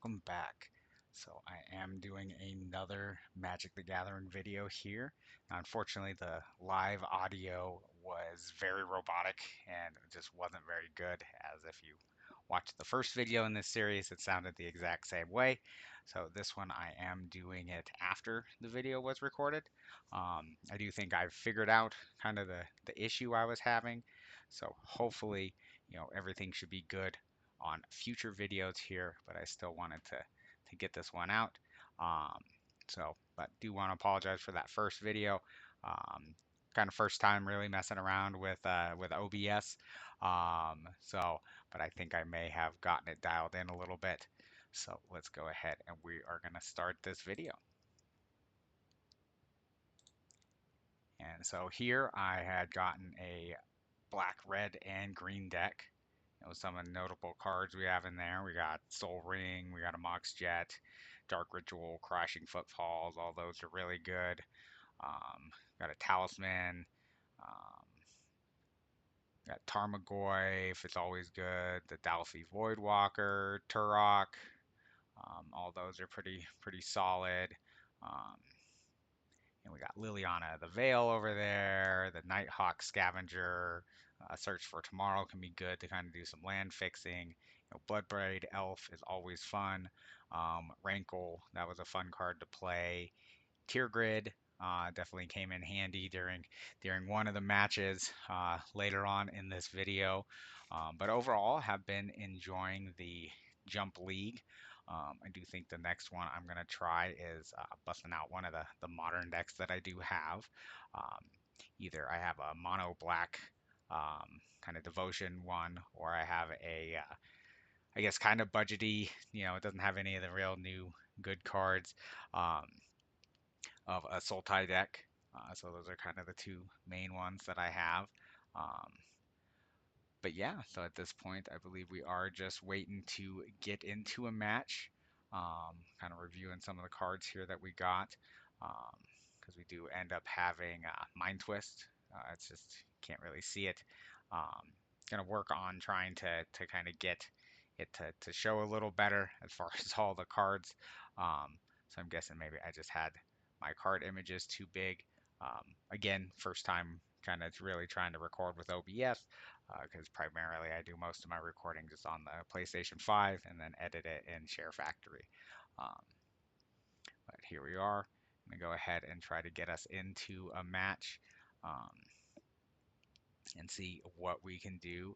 welcome back. So I am doing another Magic the Gathering video here. Now, unfortunately, the live audio was very robotic and it just wasn't very good, as if you watched the first video in this series, it sounded the exact same way. So this one I am doing it after the video was recorded. I do think I've figured out kind of the issue I was having. So hopefully, everything should be good on future videos here, but I still wanted to get this one out. Um, but do want to apologize for that first video. Um, Kind of first time really messing around with OBS. But I think I may have gotten it dialed in a little bit. So let's go ahead and we are going to start this video. And so here I had gotten a black, red, and green deck. Some of the notable cards we have in there. We got Soul Ring, we got a Mox Jet, Dark Ritual, Crashing Footfalls. All those are really good. Got a Talisman. Um, got Tarmogoyf, it's always good. The Dalfi Voidwalker, Turok. All those are pretty solid. Um, and we got Liliana the Veil over there, the Nighthawk Scavenger, Search for Tomorrow can be good to kind of do some land fixing. Bloodbraid Elf is always fun. Rankle, that was a fun card to play. Tier Grid definitely came in handy during one of the matches later on in this video. But overall, have been enjoying the Jump League. I do think the next one I'm going to try is busting out one of the modern decks that I do have. Um, Either I have a mono black kind of devotion one, or I have a I guess kind of budgety. It doesn't have any of the real new good cards of a Sultai deck. So those are kind of the two main ones that I have. Um, but yeah, so at this point, I believe we are just waiting to get into a match. Kind of reviewing some of the cards here that we got, because we do end up having Mind Twist. It's just can't really see it. Gonna work on trying to kind of get it to show a little better as far as all the cards. So I'm guessing maybe I just had my card images too big. Again, first time kind of really trying to record with OBS because primarily I do most of my recording just on the PlayStation 5 and then edit it in Share Factory. Um, but here we are. I'm going to go ahead and try to get us into a match um, and see what we can do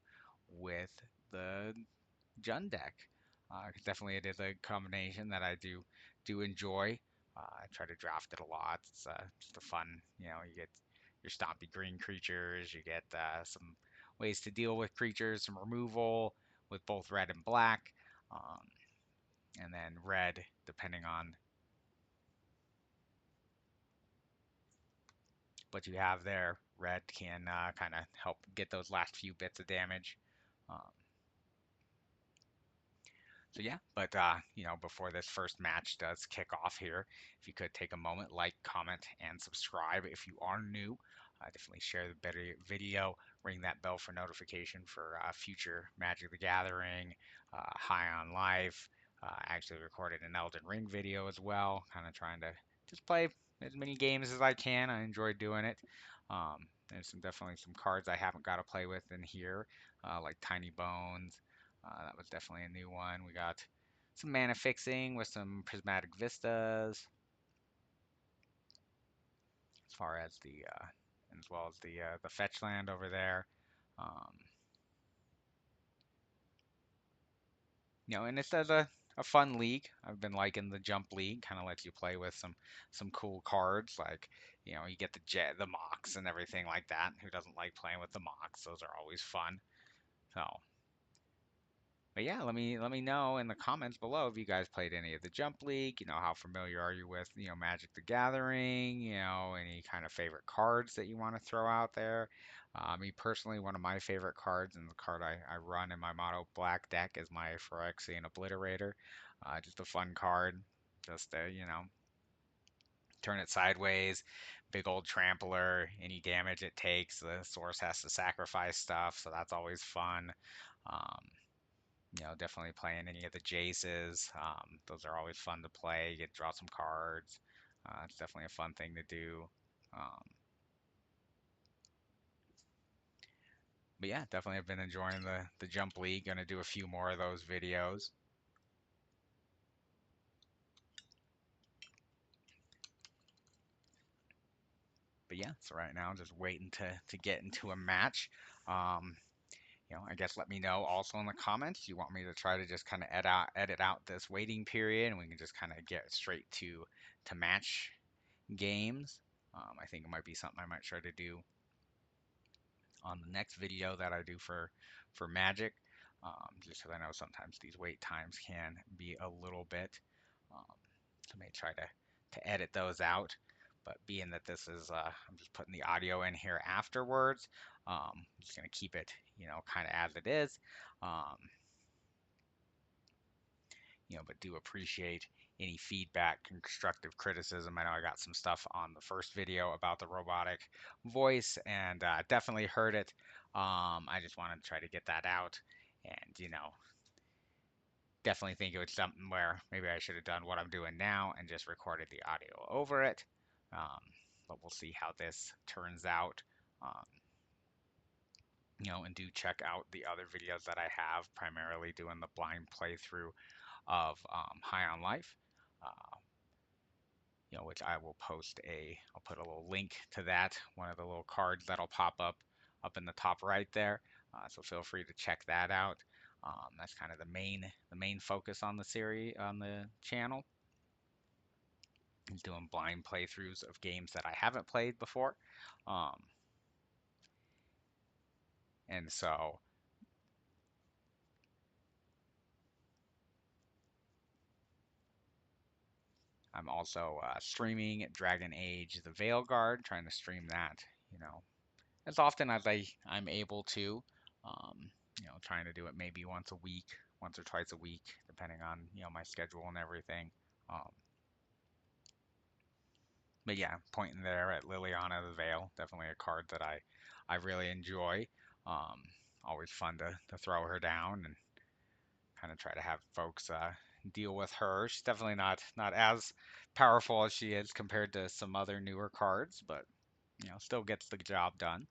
with the Jund deck. Definitely it is a combination that I do enjoy. I try to draft it a lot. It's just a fun, you get your stompy green creatures, you get some ways to deal with creatures, some removal with both red and black, um, and then red, depending on what you have there, red can kind of help get those last few bits of damage. Um, So yeah, but before this first match does kick off here, if you could take a moment, like, comment, and subscribe if you are new. Definitely share the video, ring that bell for notification for future Magic the Gathering, High on Life. I actually recorded an Elden Ring video as well, kind of trying to just play as many games as I can. I enjoy doing it. There's definitely some cards I haven't got to play with in here, like Tiny Bones. That was definitely a new one. We got some mana fixing with some prismatic vistas, as far as as well as the fetch land over there. Um, and it's a fun league. I've been liking the Jump League. Kind of lets you play with some cool cards, like you get the jet, the Mox, and everything like that. Who doesn't like playing with the Mox? Those are always fun. So but yeah, let me know in the comments below if you guys played any of the Jump League. How familiar are you with Magic the Gathering? Any kind of favorite cards that you want to throw out there. Me personally, one of my favorite cards and the card I run in my Mono Black deck is my Phyrexian Obliterator. Just a fun card. Just to, turn it sideways. Big old trampler. Any damage it takes, the source has to sacrifice stuff, so that's always fun. Um, definitely playing any of the Jaces. Those are always fun to play. Get draw some cards. It's definitely a fun thing to do. Um, but yeah, definitely have been enjoying the Jump League. Gonna do a few more of those videos. But yeah, so right now just waiting to get into a match. Um, I guess let me know also in the comments. You want me to try to just kind of edit out this waiting period, and we can just kind of get straight to match games. I think it might be something I might try to do on the next video that I do for Magic, just because I know sometimes these wait times can be a little bit. Um, so I may try to edit those out. But being that this is, I'm just putting the audio in here afterwards. I'm just gonna keep it, kind of as it is. Um, but do appreciate any feedback, constructive criticism. I know I got some stuff on the first video about the robotic voice, and definitely heard it. I just wanted to try to get that out, and definitely think it was something where maybe I should have done what I'm doing now and just recorded the audio over it. Um, but we'll see how this turns out. Um, and do check out the other videos that I have, primarily doing the blind playthrough of High on Life. Uh, which I'll put a little link to that, one of the little cards that'll pop up in the top right there. So feel free to check that out. That's kind of the main focus on the series on the channel. Is doing blind playthroughs of games that I haven't played before. Um, and so I'm also streaming Dragon Age The Veilguard, trying to stream that, as often as I'm able to. Trying to do it maybe once or twice a week, depending on my schedule and everything. Um, but yeah, pointing there at Liliana the Veil, definitely a card that I really enjoy. Um, Always fun to throw her down and kind of try to have folks deal with her. She's definitely not as powerful as she is compared to some other newer cards, but still gets the job done.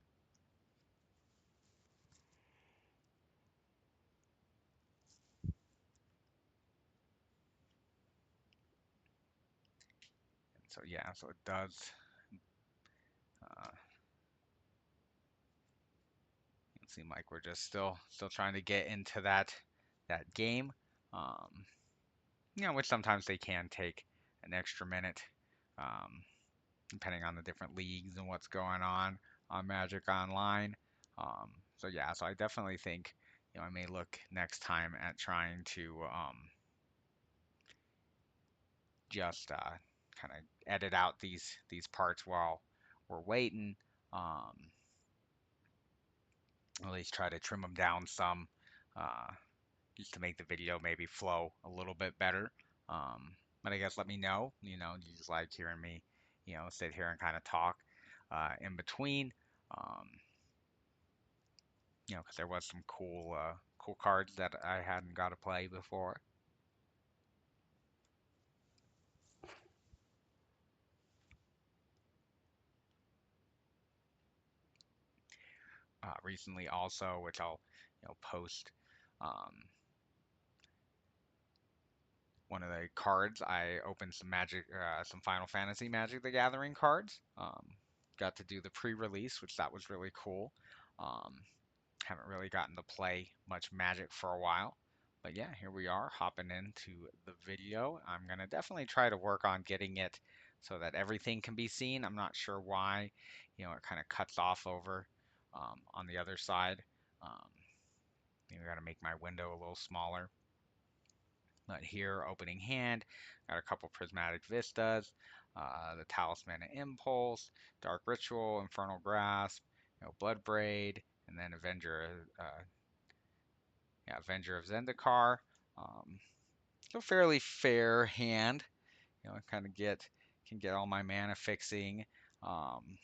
So yeah, so it does. Uh, it seems like we're just still trying to get into that game. Um, which sometimes they can take an extra minute, um, depending on the different leagues and what's going on Magic Online. So yeah, so I definitely think I may look next time at trying to just kind of edit out these parts while we're waiting. Um, at least try to trim them down some, uh, just to make the video maybe flow a little bit better. But I guess let me know, you just like hearing me, sit here and kind of talk in between, um, because there was some cool cards that I hadn't got to play before. Recently also, which I'll, post. Um, One of the cards, I opened some Final Fantasy Magic the Gathering cards. Got to do the pre-release, which that was really cool. Um, haven't really gotten to play much Magic for a while. But yeah, here we are hopping into the video. I'm going to definitely try to work on getting it so that everything can be seen. I'm not sure why, it kind of cuts off over on the other side. Um, Maybe I got to make my window a little smaller. But here, opening hand, got a couple prismatic vistas, the Talisman of Impulse, Dark Ritual, Infernal Grasp, Blood Braid, and then Avenger of Zendikar. Um, so fairly fair hand. I kind of can get all my mana fixing um,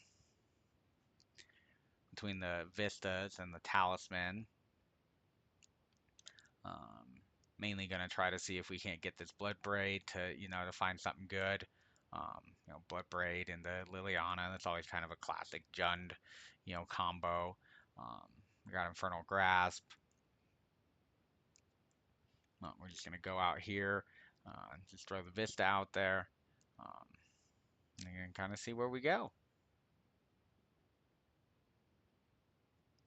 between the vistas and the Talisman. Mainly going to try to see if we can't get this Blood Braid to, to find something good. Blood Braid and the Liliana, that's always kind of a classic Jund, combo. We got Infernal Grasp. We're just going to go out here, just throw the Vista out there, and kind of see where we go.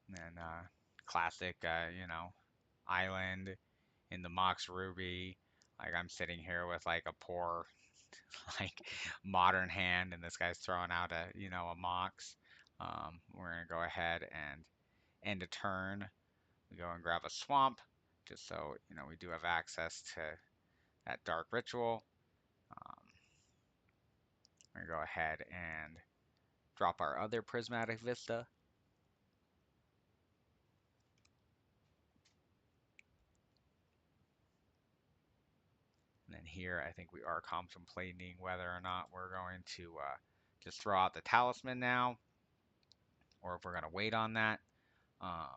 And then classic, Island in the Mox Ruby. Like I'm sitting here with like a poor like modern hand, and this guy's throwing out a Mox. We're gonna go ahead and end a turn. We go and grab a swamp, just so we do have access to that dark ritual. We're gonna go ahead and drop our other prismatic vista. And then here, I think we are contemplating whether or not we're going to just throw out the talisman now, or if we're going to wait on that. I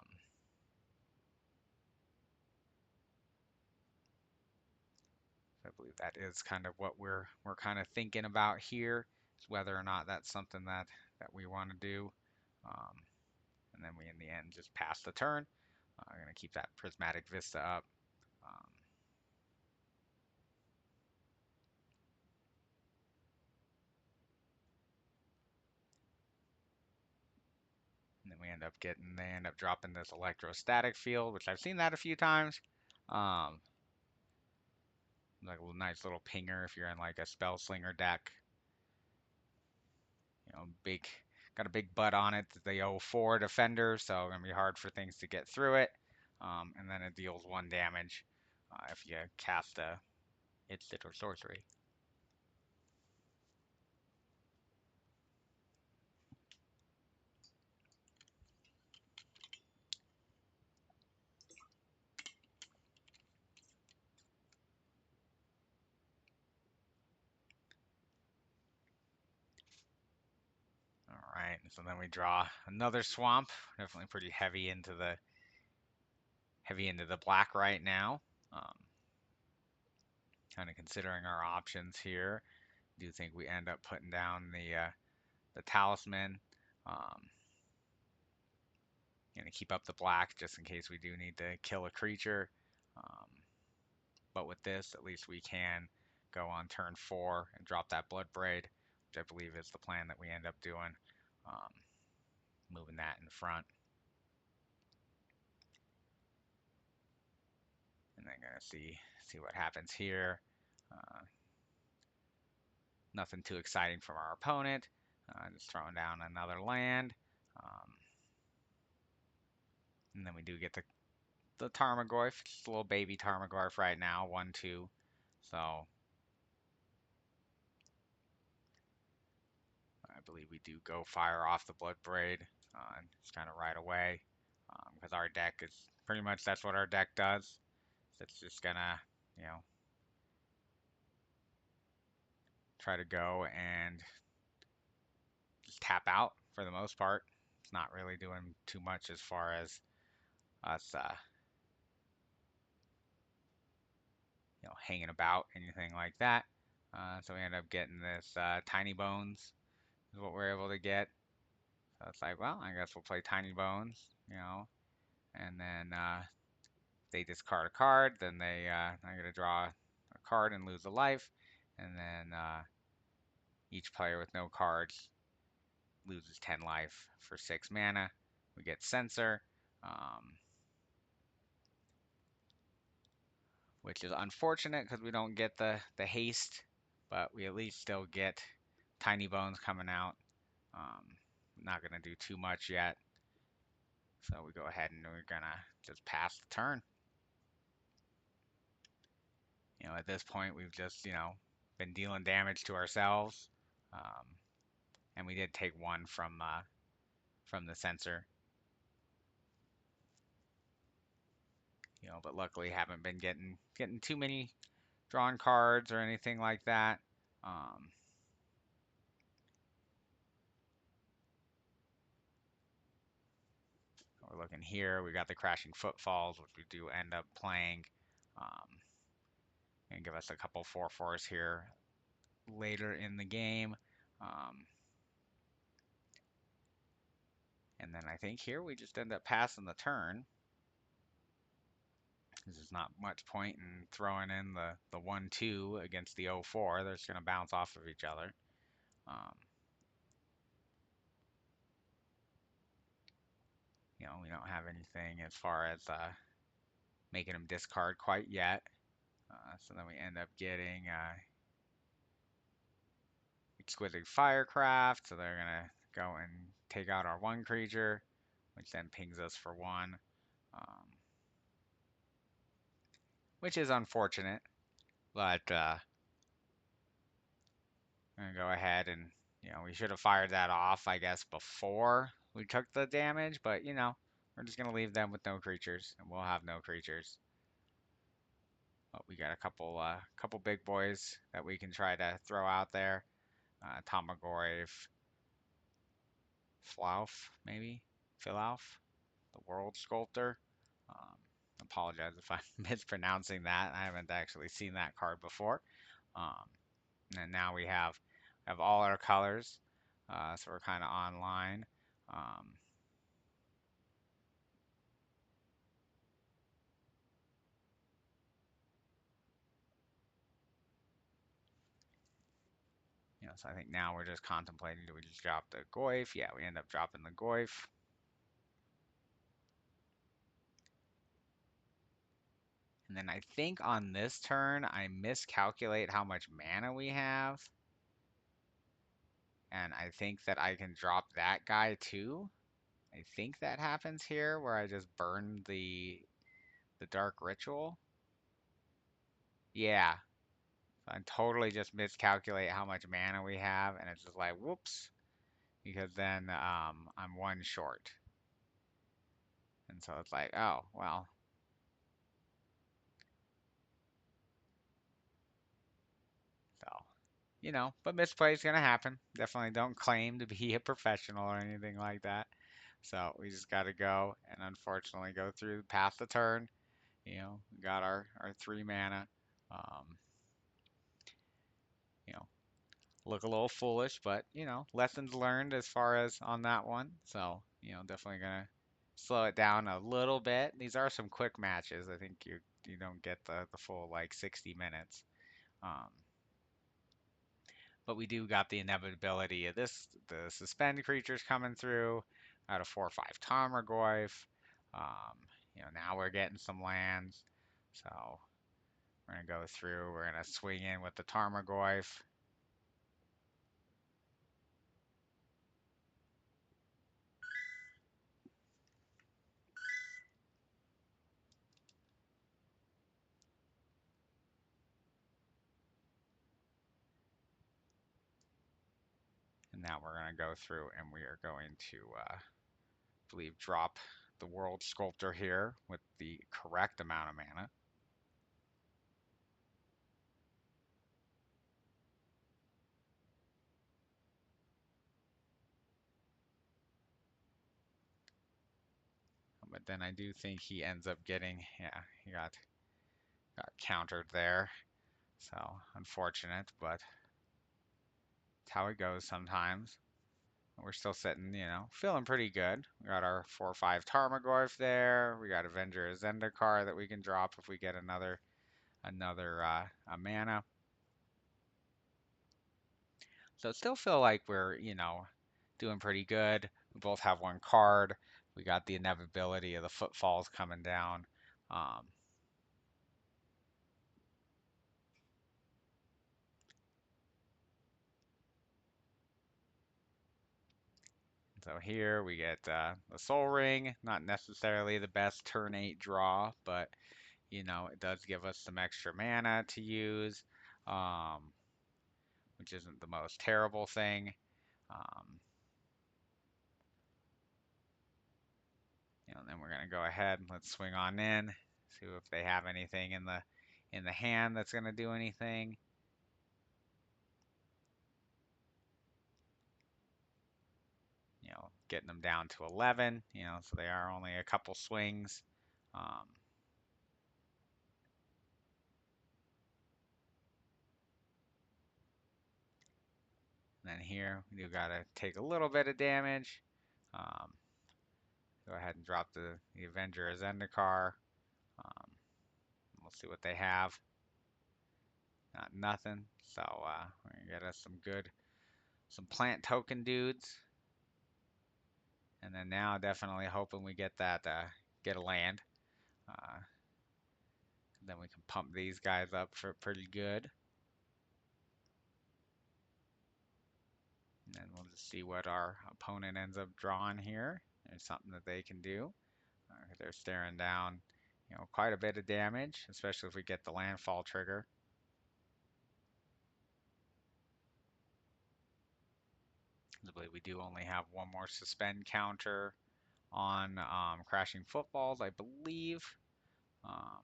believe that is kind of what we're kind of thinking about here, is whether or not that's something that we want to do. And then we, in the end, just pass the turn. I'm going to keep that prismatic vista up. And then they end up dropping this electrostatic field, which I've seen that a few times. Like a nice little pinger if you're in like a spell slinger deck. Got a big butt on it. They owe 4 defender, so it's gonna be hard for things to get through it. And then it deals 1 damage if you cast a instant or sorcery. All right, so then we draw another swamp. Definitely pretty heavy into the black right now. Kind of considering our options here. Do think we end up putting down the talisman. Gonna keep up the black just in case we do need to kill a creature. Um, but with this, at least we can go on turn 4 and drop that Blood Braid, which I believe is the plan that we end up doing. Um, moving that in front. And then gonna see what happens here. Uh, nothing too exciting from our opponent. Just throwing down another land. And then we do get the Tarmogoyf, just a little baby Tarmogoyf right now, 1/2. So I believe we do go fire off the Blood Braid just kind of right away, because our deck is pretty much, that's what our deck does. It's just gonna, try to go and just tap out for the most part. It's not really doing too much as far as us, hanging about, anything like that. So we end up getting this Tiny Bones is what we're able to get. So it's like, well, I guess we'll play Tiny Bones, and then if they discard a card, then I'm gonna draw a card and lose a life, and then each player with no cards loses 10 life for 6 mana. We get Censor, which is unfortunate because we don't get the haste, but we at least still get Tiny Bones coming out. Not gonna do too much yet, so we go ahead and we're gonna just pass the turn. At this point, we've just, been dealing damage to ourselves. And we did take 1 from the Censor. But luckily haven't been getting too many drawn cards or anything like that. We're looking here. We got the Crashing Footfalls, which we do end up playing. and give us a couple 4/4s here later in the game. Um, and then I think here we just end up passing the turn. There's not much point in throwing in the 1-2 against the 0-4. They're just going to bounce off of each other. Um, we don't have anything as far as making them discard quite yet. So then we end up getting exquisite firecraft. So they're going to go and take out our one creature, which then pings us for one, which is unfortunate. But I'm going to go ahead and, we should have fired that off, I guess, before we took the damage. But, we're just going to leave them with no creatures, and we'll have no creatures. But we got a couple big boys that we can try to throw out there. Tamagorif, Flauf, maybe? Philauf, the World Sculptor. Um, Apologize if I'm mispronouncing that. I haven't actually seen that card before. Um, and now we have all our colors, so we're kind of online. Um, so I think now we're just contemplating, do we just drop the Goyf? Yeah, we end up dropping the Goyf. And then I think on this turn, I miscalculate how much mana we have. And I think that I can drop that guy too. I think that happens here where I just burn the Dark Ritual. Yeah, so I totally just miscalculate how much mana we have, and it's just like, whoops, because then I'm one short. And so it's like, oh, well. So, but misplay is going to happen. Definitely don't claim to be a professional or anything like that. So we just got to go and unfortunately go through past the turn. We got our 3 mana. Um, you know, look a little foolish, but lessons learned as far as on that one. So definitely gonna slow it down a little bit. These are some quick matches. I think you don't get the full like 60 minutes. Um, but we do got the inevitability of the suspend creatures coming through out of 4/5 Tarmogoyf. Um, now we're getting some lands. So we're gonna go through. We're gonna swing in with the Tarmogoyf. And now we're going to go through and we are going to, I believe, drop the World Sculptor here with the correct amount of mana. But then I do think he ends up getting, yeah, he got countered there. So unfortunate, but it's how it goes sometimes. We're still sitting, feeling pretty good. We got our 4/5 Tarmogoyf there. We got Avenger Zendikar that we can drop if we get another a mana. So still feel like we're, doing pretty good. We both have one card. We got the inevitability of the footfalls coming down. Um, so here we get the Soul Ring. Not necessarily the best turn 8 draw, but it does give us some extra mana to use, um, which isn't the most terrible thing. Um, then we're gonna go ahead and let's swing on in, see if they have anything in the hand that's gonna do anything. Getting them down to 11, so they are only a couple swings. Um, And then here, you gotta take a little bit of damage. Um, Go ahead and drop the Avenger as Zendikar. Um, we'll see what they have. Not nothing. So we're gonna get us some plant token dudes. And then now definitely hoping we get that, get a land. Uh, then we can pump these guys up for pretty good. And then we'll just see what our opponent ends up drawing here. There's something that they can do. They're staring down, quite a bit of damage, especially if we get the landfall trigger. I believe we do only have one more suspend counter on crashing footballs, I believe. Um,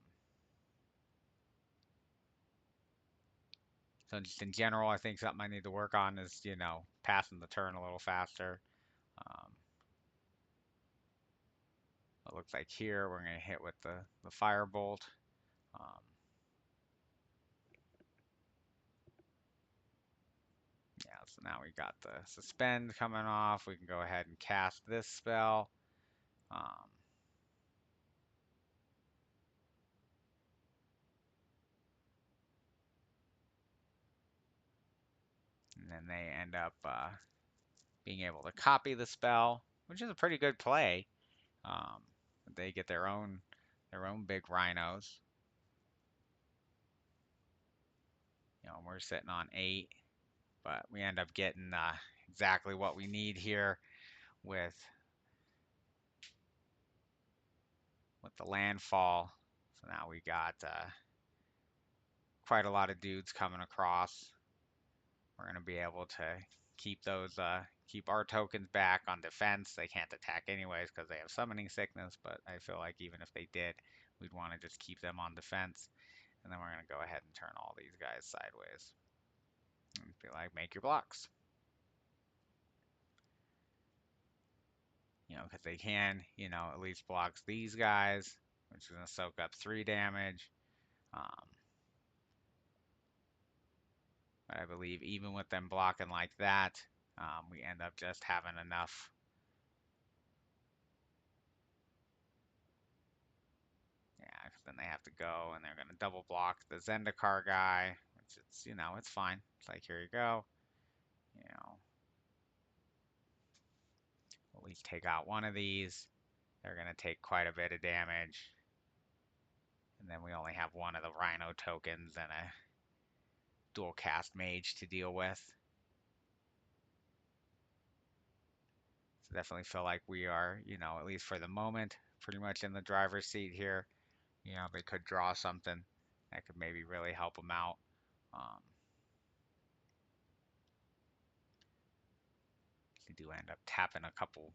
so just in general, I think something I need to work on is, passing the turn a little faster. Um, it looks like here we're going to hit with the firebolt. Um, yeah, so now we got the suspend coming off. We can go ahead and cast this spell. Um, and then they end up being able to copy the spell, which is a pretty good play. Um, they get their own big rhinos. We're sitting on 8, but we end up getting exactly what we need here with the landfall. So now we got quite a lot of dudes coming across. We're going to be able to keep our tokens back on defense. They can't attack anyways because they have summoning sickness, but I feel like even if they did, we'd want to just keep them on defense. And then we're going to go ahead and turn all these guys sideways. And be like, make your blocks. Because they can, at least blocks these guys, which is going to soak up 3 damage. Um, but I believe even with them blocking like that, we end up just having enough. Yeah, because then they have to go and they're going to double block the Zendikar guy, which it's fine. It's like, here you go. At least take out one of these. They're going to take quite a bit of damage. And then we only have one of the Rhino tokens and a dual cast mage to deal with. So definitely feel like we are, at least for the moment, pretty much in the driver's seat here. They could draw something that could maybe really help them out. They do end up tapping a couple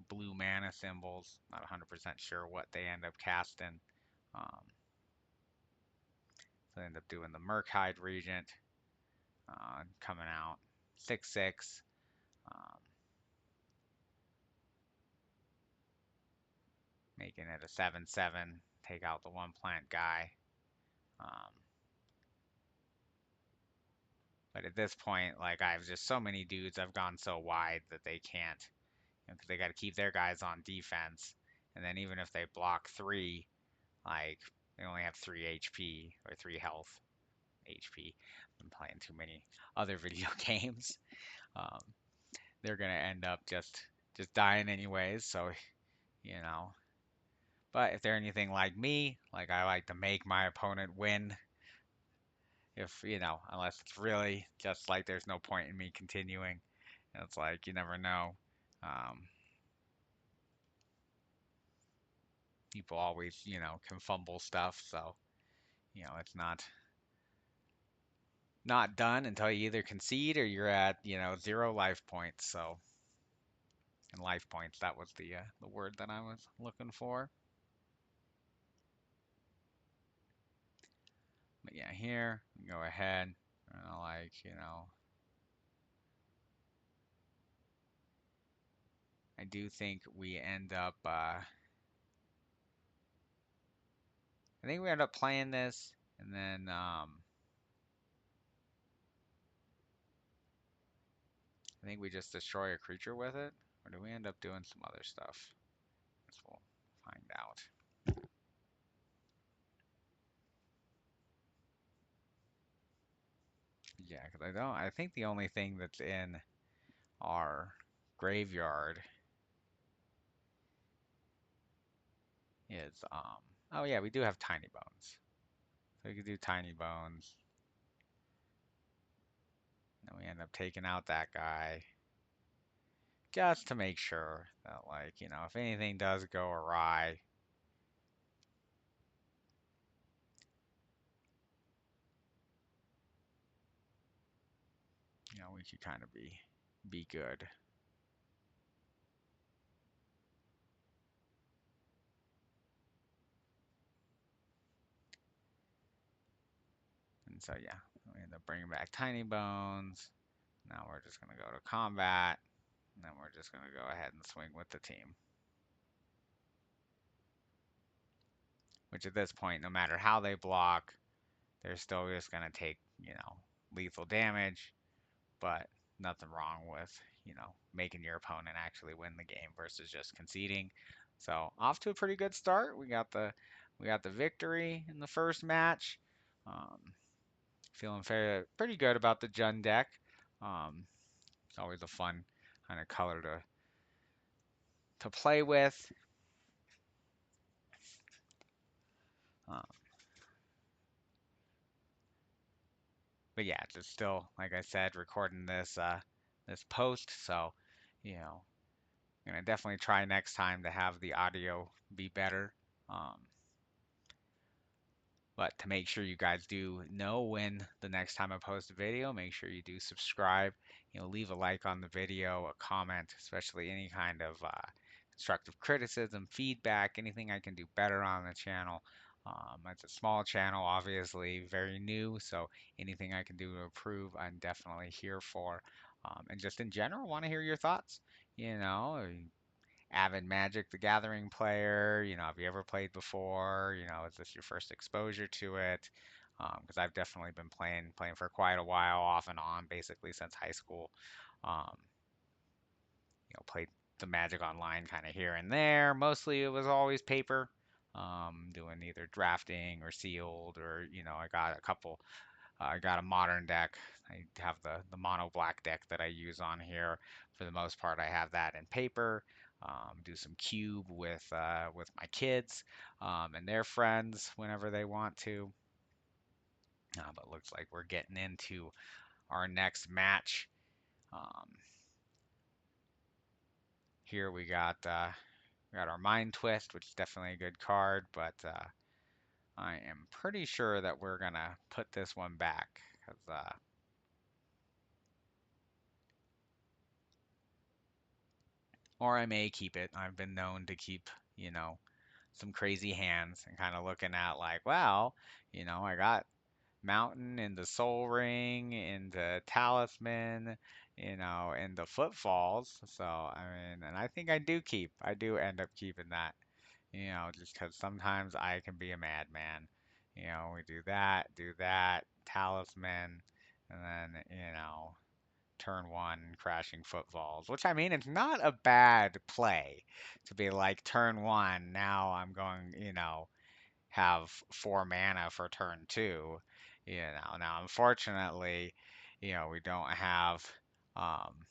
blue mana symbols. Not 100% sure what they end up casting. So they end up doing the Murkhide Regent coming out 6/6. Um, Making it a 7/7. Take out the one plant guy. Um, but at this point, like I have just so many dudes, I've gone so wide that they can't, because they got to keep their guys on defense. And then even if they block 3, like they only have 3 HP or 3 health HP. I'm playing too many other video games. Um, they're gonna end up just dying anyways. So you know. But if they're anything like me, like I like to make my opponent win. If unless it's really just like there's no point in me continuing. It's like you never know. Um, People always can fumble stuff, so it's not done until you either concede or you're at 0 life points. So, and life points, that was the word that I was looking for. But yeah, here we go ahead. Like I do think we end up. I think we end up playing this, and then I think we just destroy a creature with it, or do we end up doing some other stuff? Guess we'll find out. Yeah, because I think the only thing that's in our graveyard is, oh yeah, we do have tiny bones. So we could do tiny bones. And we end up taking out that guy just to make sure that, like, if anything does go awry, we could kind of be good. And so yeah, we end up bringing back tiny bones. Now we're just gonna go to combat, and then we're just gonna go ahead and swing with the team. Which at this point, no matter how they block, they're still just gonna take, lethal damage, but nothing wrong with, making your opponent actually win the game versus just conceding. So off to a pretty good start. We got the victory in the first match. Um, Feeling pretty good about the Jund deck. Um, it's always a fun kind of color to play with. Uh, but yeah, just still, like I said, recording this post. So, you know, gonna definitely try next time to have the audio be better. Um, But to make sure you guys do know when the next time I post a video, make sure you do subscribe. Leave a like on the video, a comment, especially any kind of constructive criticism, feedback, anything I can do better on the channel. It's a small channel, obviously, very new, so anything I can do to improve, I'm definitely here for. And just in general, want to hear your thoughts. Avid Magic the Gathering player? Have you ever played before? Is this your first exposure to it? Because I've definitely been playing for quite a while, off and on, basically since high school. Um, Played the Magic Online kind of here and there. Mostly it was always paper, doing either drafting or sealed, or I got a modern deck. I have the mono black deck that I use on here. For the most part, I have that in paper. Do some cube with my kids and their friends whenever they want to. But looks like we're getting into our next match. Um, Here we got our Mind Twist, which is definitely a good card, but I am pretty sure that we're gonna put this one back because or I may keep it. I've been known to keep, some crazy hands and kind of looking at like, well, I got Mountain in the Soul Ring, in the Talisman, in the Footfalls. So, I mean, and I do end up keeping that, just because sometimes I can be a madman. We do that, Talisman, and then, turn one crashing footfalls, which I mean, it's not a bad play to be like turn one. Now I'm going, have 4 mana for turn two. Now unfortunately, we don't have um,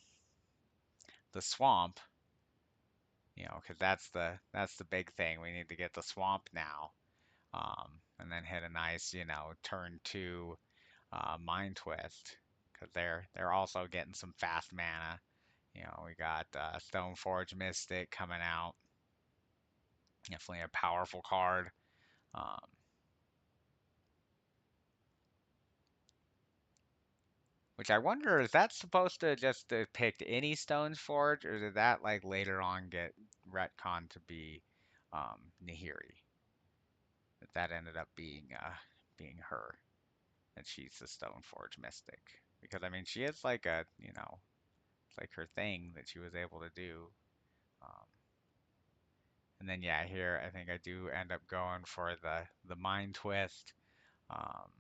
the swamp. Because that's the big thing. We need to get the swamp now, and then hit a nice, turn two Mind Twist because they're also getting some fast mana. We got Stoneforge Mystic coming out. Definitely a powerful card. Um, which I wonder, is that supposed to just depict any Stoneforge, or did that like later on get retconned to be Nahiri? That ended up being her, that she's the Stoneforge Mystic. Because I mean, she is like it's like her thing that she was able to do. Um, and then yeah, here I think I do end up going for the Mind Twist. Um,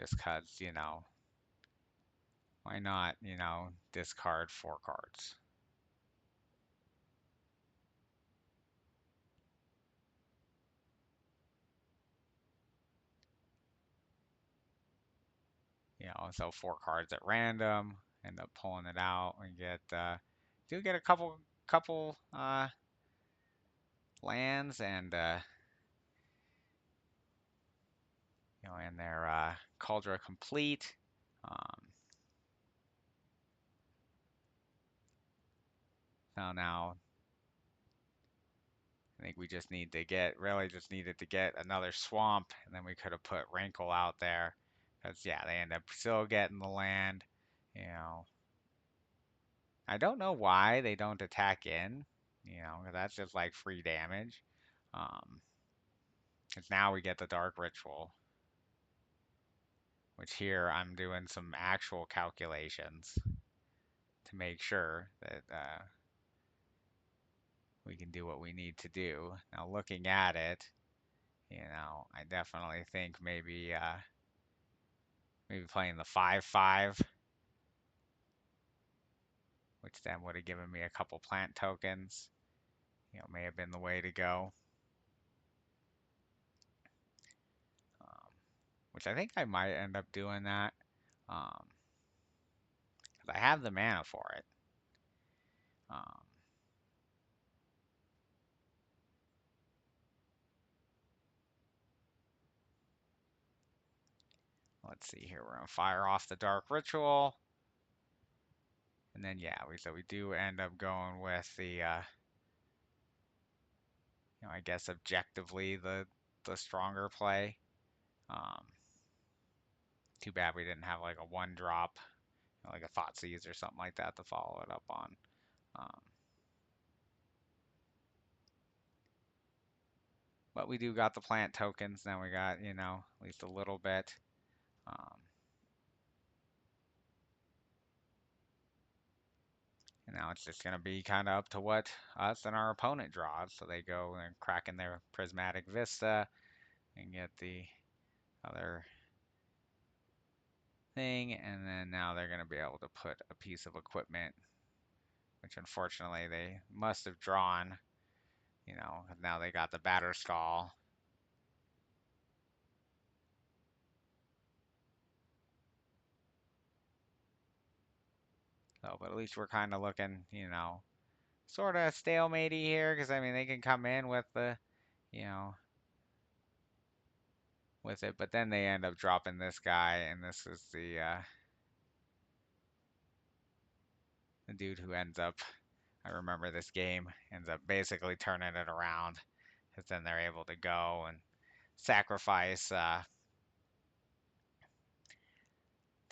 just 'cause, why not, discard 4 cards? So 4 cards at random, end up pulling it out and do get a couple lands and their Cauldron complete. Um, so now I think we just need to really just needed to get another swamp, and then we could have put Rankle out there. Because, yeah, they end up still getting the land. You know, I don't know why they don't attack in, 'cause that's just like free damage. Um, 'Cause now we get the Dark Ritual, which here I'm doing some actual calculations to make sure that we can do what we need to do. Now, looking at it, I definitely think maybe playing the 5/5, which then would have given me a couple plant tokens, may have been the way to go. Um, which I think I might end up doing that, because I have the mana for it. Um, let's see here. We're gonna fire off the Dark Ritual, and then yeah, we do end up going with the I guess objectively the stronger play. Um, Too bad we didn't have like a 1-drop, like a Thoughtseize or something like that to follow it up on. Um, but we do got the plant tokens. Now we got, at least a little bit. Um, and now it's just going to be kind of up to what us and our opponent draws. So they go and crack in their Prismatic Vista and get the other thing. And then now they're going to be able to put a piece of equipment, which unfortunately they must have drawn, 'cause now they got the Batterskull. So, but at least we're kind of looking, sort of stalemate here, because I mean they can come in with you know, with it, but then they end up dropping this guy, and this is the dude who ends up. I remember this game ends up basically turning it around, because then they're able to go and sacrifice to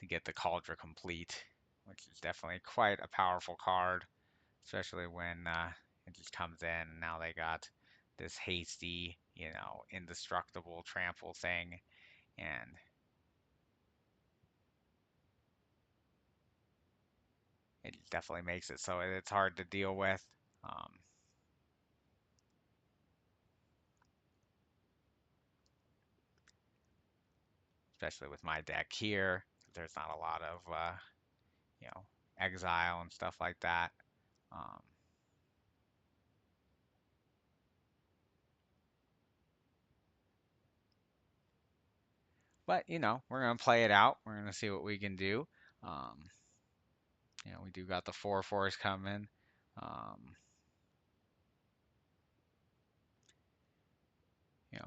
get the Cauldron complete, which is definitely quite a powerful card, especially when it just comes in and now they got this hasty, indestructible trample thing, and it definitely makes it so it's hard to deal with, um, especially with my deck here. There's not a lot of, you know, exile and stuff like that. Um, but we're gonna play it out. We're gonna see what we can do. Um, we do got the 4/4s coming. Um,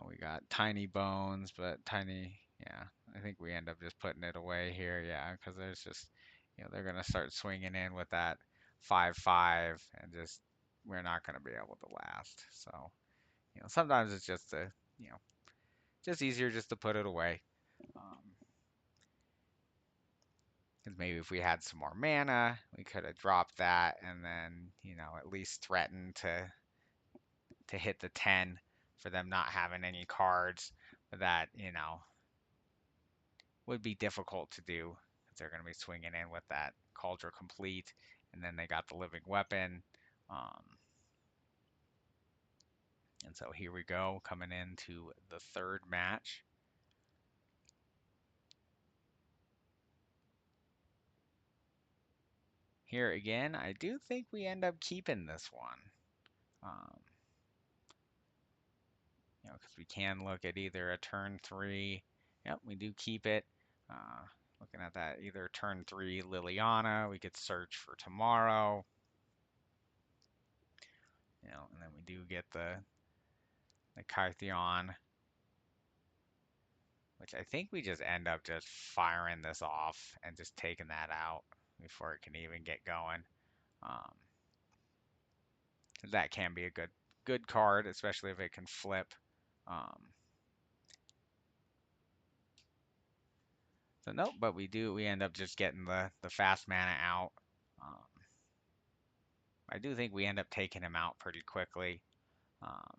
we got Tiny Bones, but yeah, I think we end up just putting it away here, yeah, because there's just, they're gonna start swinging in with that 5/5, and just we're not gonna be able to last. So, sometimes it's just just easier just to put it away. Because maybe if we had some more mana, we could have dropped that and then, at least threatened to hit the 10 for them not having any cards. But that, would be difficult to do, because they're going to be swinging in with that Cauldron complete, and then they got the living weapon. Um, and so here we go, coming into the third match. Here again, I do think we end up keeping this one. Um, because we can look at either a turn 3. Yep, we do keep it. Looking at that, either turn 3 Liliana, we could search for tomorrow. And then we do get the Cartheon, which I think we just end up just firing this off and just taking that out before it can even get going. Um, that can be a good card, especially if it can flip. So nope, but we end up just getting the fast mana out. Um, I do think we end up taking him out pretty quickly. Um,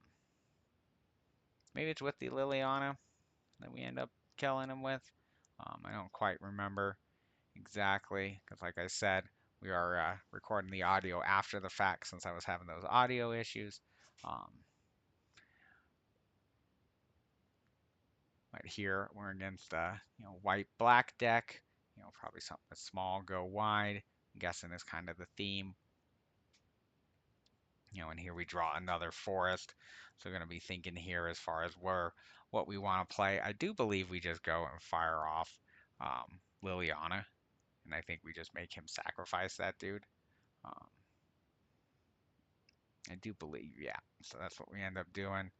maybe it's with the Liliana that we end up killing him with. I don't quite remember exactly because, like I said, we are recording the audio after the fact since I was having those audio issues. Right here, we're against a white-black deck. Probably something small, go wide. I'm guessing is kind of the theme. And here we draw another forest. So we're going to be thinking here as far as what we want to play. I do believe we just go and fire off Liliana, and I think we just make him sacrifice that dude. Um, I do believe, yeah. So that's what we end up doing.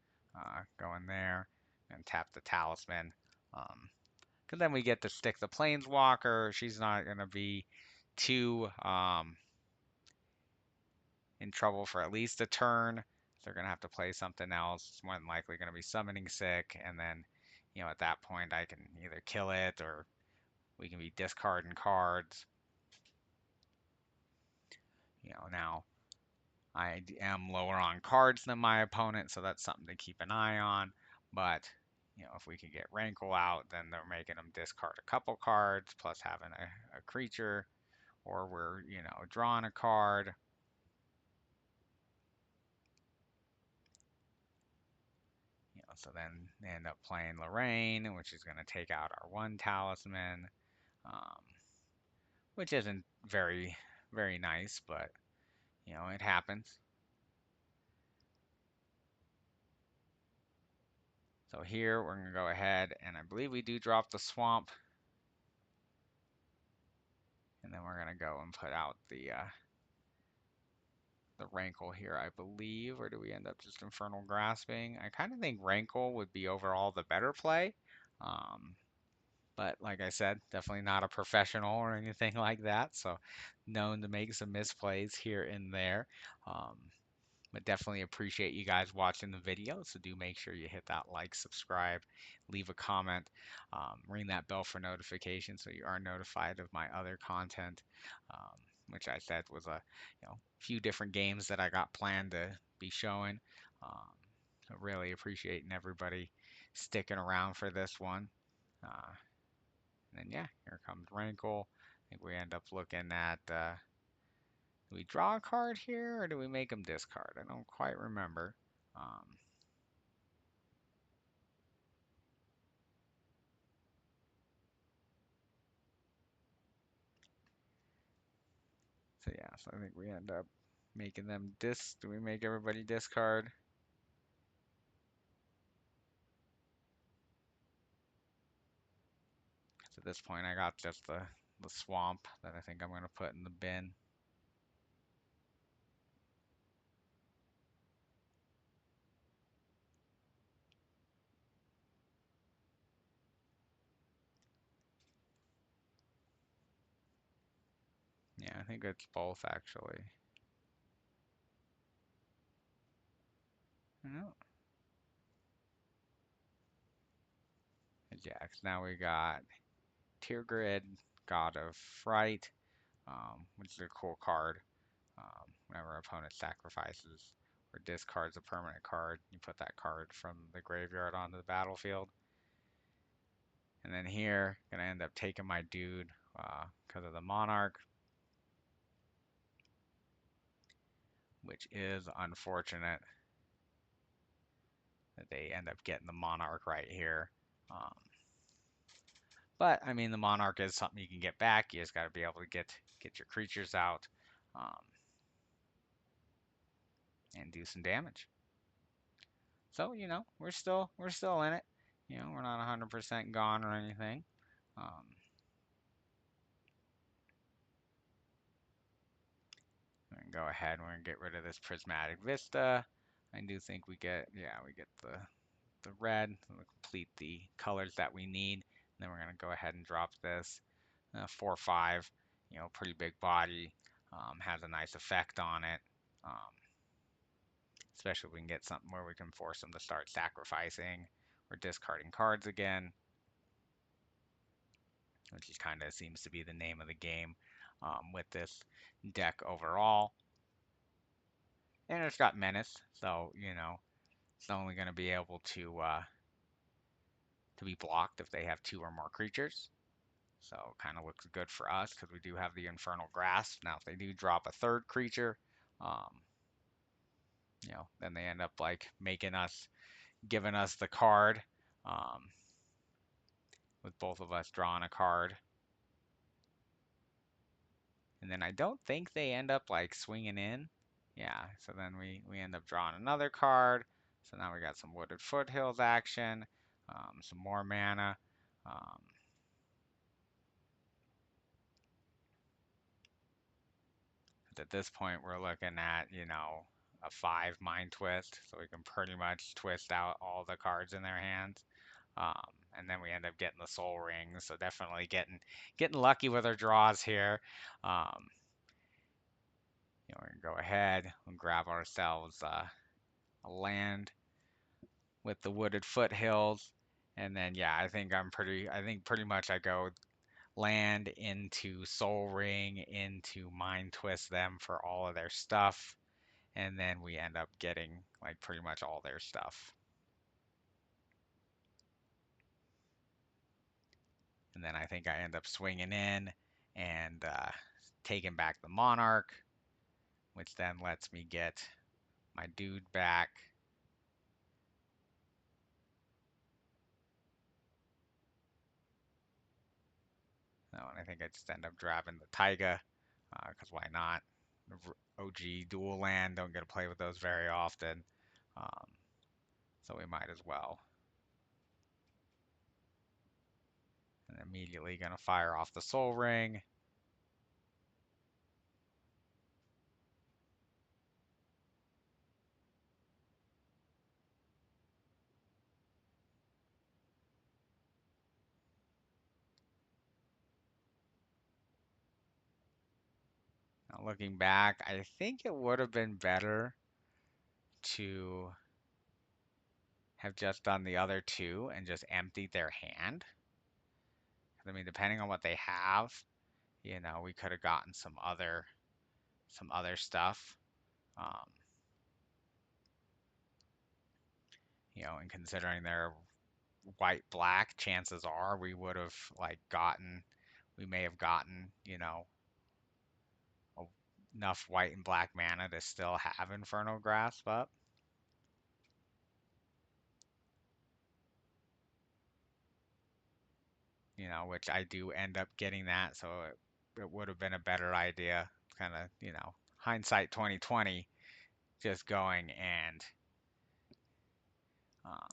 Going there and tap the talisman. Because then we get to stick the planeswalker. She's not going to be too in trouble for at least a turn. They're going to have to play something else. It's more than likely going to be summoning sick. And then, at that point, I can either kill it or we can be discarding cards. Now I am lower on cards than my opponent, so that's something to keep an eye on. But, if we can get Rankle out, then they're making them discard a couple cards, plus having a creature, or we're, drawing a card. So then they end up playing Lorraine, which is going to take out our one talisman, um, which isn't very, very nice, but, it happens. So here we're going to go ahead, and I believe we do drop the swamp. And then we're going to go and put out the Rankle here, I believe. Or do we end up just Infernal Grasping? I kind of think Rankle would be overall the better play. But like I said, definitely not a professional or anything like that. So known to make some misplays here and there. Um, but definitely appreciate you guys watching the video. So do make sure you hit that like, subscribe, leave a comment, ring that bell for notifications so you are notified of my other content, which I said was a few different games that I got planned to be showing. So really appreciating everybody sticking around for this one. And then yeah, here comes Rankle. I think we end up looking at do we draw a card here, or do we make them discard? I don't quite remember. So yeah, so I think we end up making them do we make everybody discard? So at this point, I got just the swamp that I think I'm going to put in the bin. Yeah, I think it's both actually. No. Yeah, 'cause now we got Tear Grid, God of Fright, which is a cool card. Whenever an opponent sacrifices or discards a permanent card, you put that card from the graveyard onto the battlefield. And then here, gonna end up taking my dude because of the Monarch, which is unfortunate that they end up getting the Monarch right here. But I mean, the Monarch is something you can get back. You just got to be able to get your creatures out. um, and do some damage. So, we're still in it. We're not 100% gone or anything. Um, we're gonna go ahead and we're gonna get rid of this prismatic vista. I do think we get the red to complete the colors that we need. Then we're gonna go ahead and drop this 4/5. Pretty big body. Has a nice effect on it. Um, Especially if we can get something where we can force them to start sacrificing or discarding cards again, which is kind of seems to be the name of the game with this deck overall. And it's got Menace, so it's only going to be able to be blocked if they have two or more creatures. So kind of looks good for us because we do have the Infernal Grasp. Now, if they do drop a third creature, um, then they end up like giving us the card, um, with both of us drawing a card. And then I don't think they end up like swinging in. Yeah, so then we end up drawing another card. So now we got some Wooded Foothills action, some more mana. Um, at this point, we're looking at, a 5 Mind Twist, so we can pretty much twist out all the cards in their hands. And then we end up getting the Soul Ring, so definitely getting lucky with our draws here. We're gonna go ahead and grab ourselves a land with the Wooded Foothills, and then yeah, I think pretty much I go land into Soul Ring into Mind Twist them for all of their stuff, and then we end up getting like pretty much all their stuff. And then I think I end up swinging in and taking back the Monarch, which then lets me get my dude back. No, and I think I just end up grabbing the Taiga, because why not? OG dual land, don't get to play with those very often, um, so we might as well. And immediately gonna fire off the Soul Ring. Now looking back, I think it would have been better to have just done the other two and just emptied their hand. I mean, depending on what they have, we could have gotten some other stuff. Um, and considering their white black, chances are we would have we may have gotten, enough white and black mana to still have Infernal Grasp up. Which I do end up getting that, so it would have been a better idea, kind of, hindsight 2020, just going and um,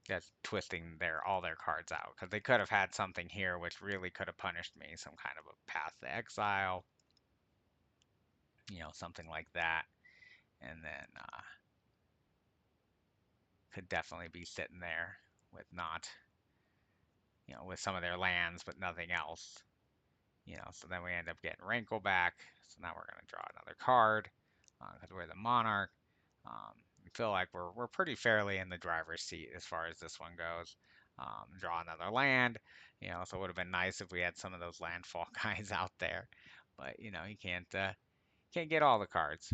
just twisting all their cards out because they could have had something here which really could have punished me, some kind of a Path to Exile, something like that, and then could definitely be sitting there with not, with some of their lands but nothing else. So then we end up getting Rankle back. So now we're going to draw another card because we're the Monarch. We feel like we're pretty fairly in the driver's seat as far as this one goes. Draw another land. So it would have been nice if we had some of those landfall guys out there, but you can't get all the cards.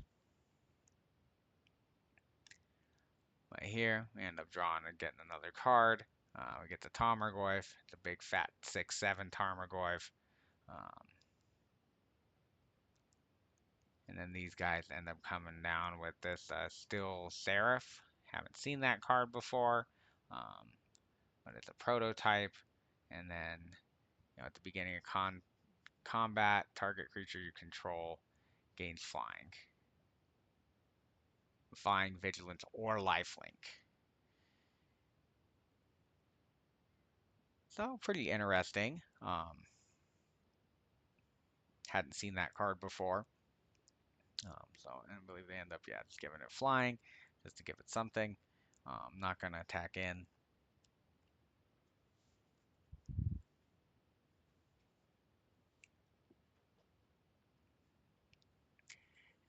But here we end up drawing and getting another card. We get the Tarmogoyf, the big fat 6/7 Tarmogoyf. Um, And then these guys end up coming down with this Still Seraph. Haven't seen that card before. Um, but it's a prototype. And then, at the beginning of combat, target creature you control gains flying, vigilance, or lifelink. So pretty interesting. Hadn't seen that card before. So I believe they end up, just giving it flying, just to give it something. Not going to attack in.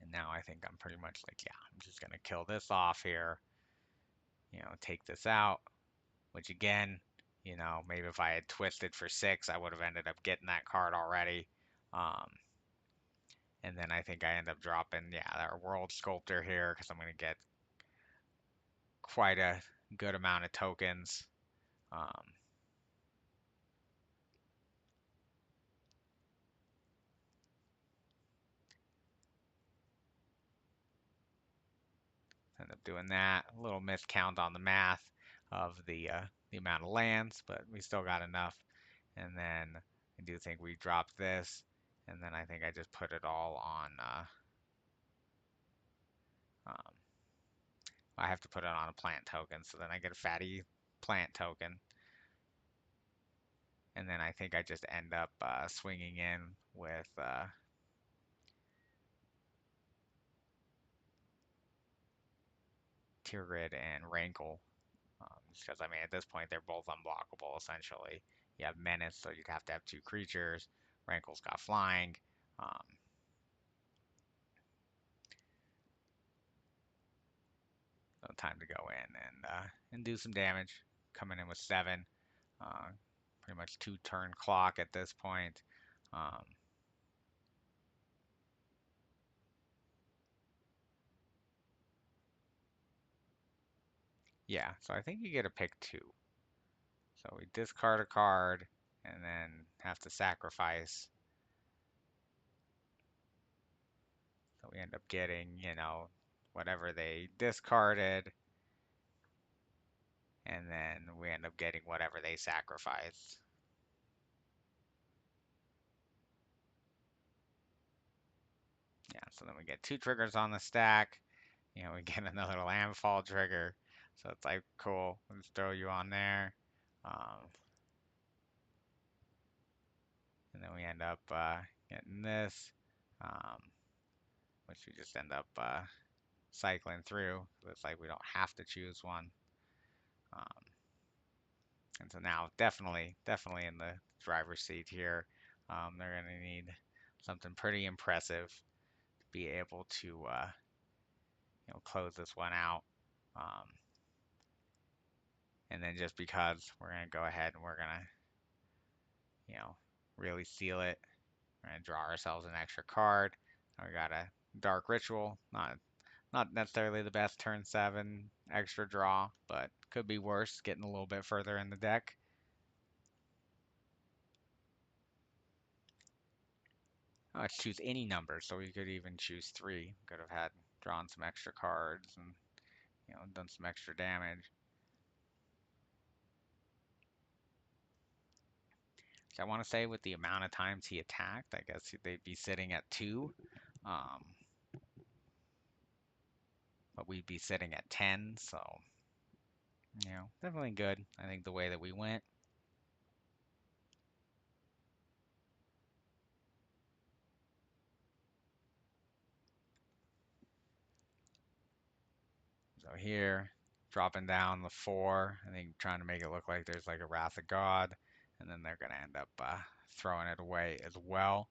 And now I think I'm pretty much like, I'm just going to kill this off here. Take this out, which again, maybe if I had twisted for 6, I would have ended up getting that card already. And then I think I end up dropping, our World Sculptor here because I'm going to get quite a good amount of tokens. End up doing that. A little miscount on the math of the amount of lands, but we still got enough. And then I do think we dropped this, and then I think I just put it all on. Um, I have to put it on a plant token, so then I get a fatty plant token. And then I think I just end up swinging in with Tirrid and Rankle. Just because, I mean, at this point, they're both unblockable, essentially. You have Menace, so you'd have to have 2 creatures. Rankle's got flying. So time to go in and do some damage. Coming in with 7. Pretty much 2-turn clock at this point. Yeah, so I think you get to pick 2. So we discard a card and then have to sacrifice. So we end up getting, whatever they discarded. And then we end up getting whatever they sacrificed. Yeah, so then we get 2 triggers on the stack. We get another landfall trigger. So it's like, cool, let's throw you on there. And then we end up getting this, which we just end up cycling through. So it's like we don't have to choose one. And so now definitely in the driver's seat here. They're going to need something pretty impressive to be able to close this one out. And then just because we're going to go ahead and we're going to, really seal it. We're going to draw ourselves an extra card. Now we got a Dark Ritual. Not necessarily the best turn 7 extra draw, but could be worse, getting a little bit further in the deck. Let's choose any number, so we could even choose 3. Could have had drawn some extra cards and done some extra damage. So I want to say with the amount of times he attacked, I guess they'd be sitting at 2. But we'd be sitting at 10, so definitely good. I think the way that we went. So here, dropping down the 4, I think trying to make it look like there's like a Wrath of God, and then they're going to end up throwing it away as well.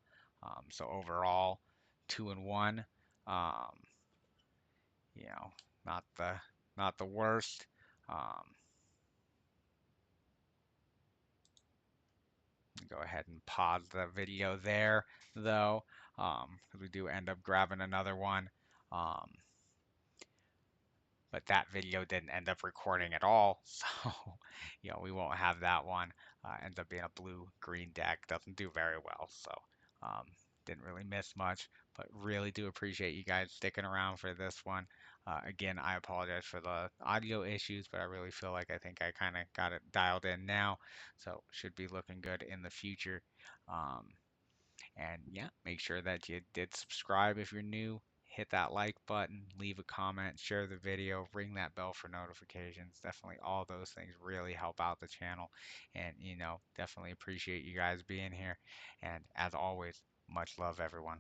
So overall, 2 and 1. You know, not the worst. Go ahead and pause the video there, though, because we do end up grabbing another one. But that video didn't end up recording at all, so we won't have that one. Ends up being a blue-green deck, doesn't do very well, so didn't really miss much, but really do appreciate you guys sticking around for this one. Again, I apologize for the audio issues, but I really feel like I think I kind of got it dialed in now, so should be looking good in the future. Um, and yeah, make sure that you did subscribe if you're new. Hit that like button, leave a comment, share the video, ring that bell for notifications. Definitely all those things really help out the channel. And, definitely appreciate you guys being here. And as always, much love, everyone.